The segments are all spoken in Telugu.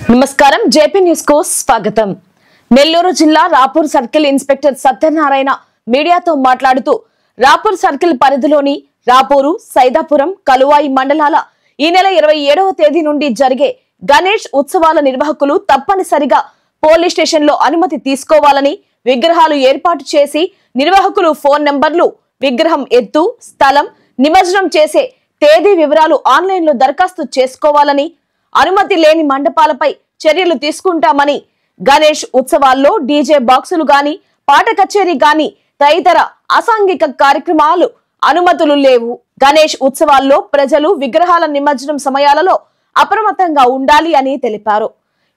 నమస్కారం జేపీ న్యూస్ కు స్వాగతం। నెల్లూరు జిల్లా రాపూర్ సర్కిల్ ఇన్స్పెక్టర్ సత్యనారాయణ మీడియాతో మాట్లాడుతూ రాపూర్ సర్కిల్ పరిధిలోని రాపూరు, సైదాపురం, కలువాయి మండలాల ఈ నెల 27వ తేదీ నుండి జరిగే గణేష్ ఉత్సవాల నిర్వాహకులు తప్పనిసరిగా పోలీస్ స్టేషన్ లో అనుమతి తీసుకోవాలని, విగ్రహాలు ఏర్పాటు చేసి నిర్వాహకులు ఫోన్ నంబర్లు, విగ్రహం ఎత్తు, స్థలం, నిమజ్జనం చేసే తేదీ వివరాలు ఆన్లైన్ లో దరఖాస్తు చేసుకోవాలని, అనుమతి లేని మండపాలపై చర్యలు తీసుకుంటామని, గణేష్ ఉత్సవాల్లో డీజే బాక్సులు గాని, పాట కచేరీ గాని తదితర అసాంఘిక కార్యక్రమాలు అనుమతులు లేవు। గణేష్ ఉత్సవాల్లో ప్రజలు విగ్రహాల నిమజ్జనం సమయాలలో అప్రమత్తంగా ఉండాలి అని తెలిపారు।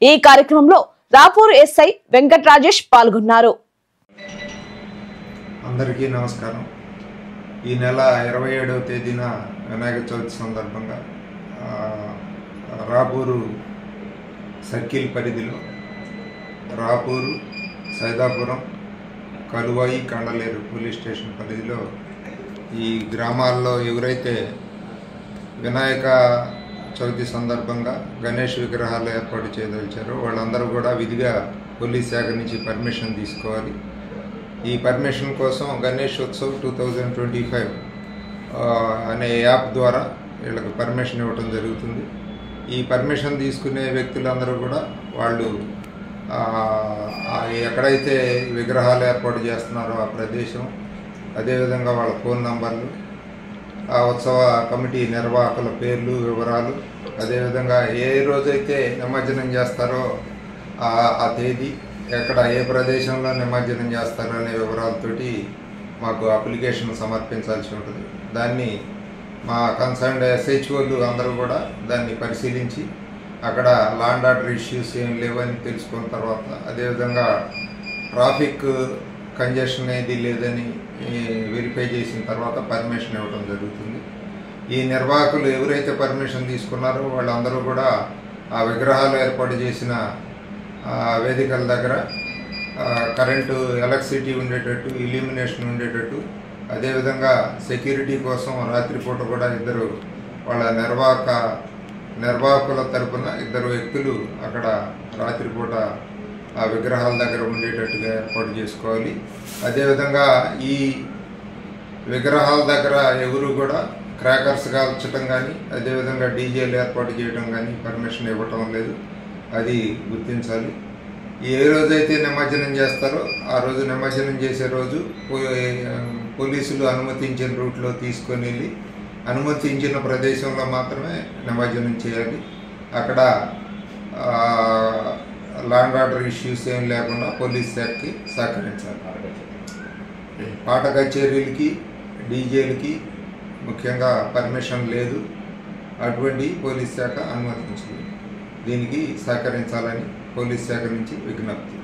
ఈ కార్యక్రమంలో రాపూర్ ఎస్ఐ వెంకట్ రాజేష్ పాల్గొన్నారు। అందరికీ నమస్కారం। ఈ నెల 27వ తేదీన వినాయక చవితి సందర్భంగా రాపూరు సర్కిల్ పరిధిలో రాపూరు, సైదాపురం, కలువాయి, కండలేరు పోలీస్ స్టేషన్ పరిధిలో ఈ గ్రామాల్లో ఎవరైతే వినాయక చవితి సందర్భంగా గణేష్ విగ్రహాలు ఏర్పాటు చేయదలిచారో వాళ్ళందరూ కూడా విధిగా పోలీస్ శాఖ నుంచి పర్మిషన్ తీసుకోవాలి। ఈ పర్మిషన్ కోసం గణేష్ ఉత్సవ్ 2025 అనే యాప్ ద్వారా వీళ్ళకి పర్మిషన్ ఇవ్వటం జరుగుతుంది। ఈ పర్మిషన్ తీసుకునే వ్యక్తులందరూ కూడా వాళ్ళు ఎక్కడైతే విగ్రహాలు ఏర్పాటు చేస్తున్నారో ఆ ప్రదేశం, అదేవిధంగా వాళ్ళ ఫోన్ నంబర్లు, ఆ ఉత్సవ కమిటీ నిర్వాహకుల పేర్లు, వివరాలు, అదేవిధంగా ఏ రోజైతే నిమజ్జనం చేస్తారో ఆ తేదీ, ఎక్కడ ఏ ప్రదేశంలో నిమజ్జనం చేస్తారో అనే వివరాలతోటి మాకు అప్లికేషన్ సమర్పించాల్సి ఉంటుంది। దాన్ని మా కన్సర్న్డ్ SHOలు అందరూ కూడా దాన్ని పరిశీలించి అక్కడ లాండ్ ఆర్డర్ ఇష్యూస్ ఏం లేవని తెలుసుకున్న తర్వాత, అదేవిధంగా ట్రాఫిక్ కంజెషన్ ఏది లేదని వెరిఫై చేసిన తర్వాత పర్మిషన్ ఇవ్వడం జరుగుతుంది। ఈ నిర్వాహకులు ఎవరైతే పర్మిషన్ తీసుకున్నారో వాళ్ళందరూ కూడా ఆ విగ్రహాలు ఏర్పాటు చేసిన వేదికల దగ్గర కరెంటు, ఎలక్ట్రిసిటీ ఉండేటట్టు, ఇల్యూమినేషన్ ఉండేటట్టు, అదేవిధంగా సెక్యూరిటీ కోసం రాత్రిపూట కూడా ఇద్దరు వాళ్ళ నిర్వాహకుల తరపున ఇద్దరు వ్యక్తులు అక్కడ రాత్రిపూట ఆ విగ్రహాల దగ్గర ఉండేటట్టుగా ఏర్పాటు చేసుకోవాలి। అదేవిధంగా ఈ విగ్రహాల దగ్గర ఎవరు కూడా క్రాకర్స్ కాల్చడం కానీ, అదేవిధంగా డీజేలు ఏర్పాటు చేయడం కానీ పర్మిషన్ ఇవ్వటం లేదు, అది గుర్తించాలి। ఏ రోజైతే నిమజ్జనం చేస్తారో ఆ రోజు, నిమజ్జనం చేసే రోజు పోలీసులు అనుమతించిన రూట్లో తీసుకొని వెళ్ళి అనుమతించిన ప్రదేశంలో మాత్రమే నిమజ్జనం చేయాలి। అక్కడ లాండ్ ఆర్డర్ ఇష్యూస్ ఏం లేకుండా పోలీస్ శాఖకి సహకరించాలి। పాట కచేరీలకి, డీజేలకి ముఖ్యంగా పర్మిషన్ లేదు, అటువంటి పోలీస్ శాఖ అనుమతించలేదు। దీనికి సహకరించాలని పోలీస్ శాఖ నుంచి విజ్ఞప్తి।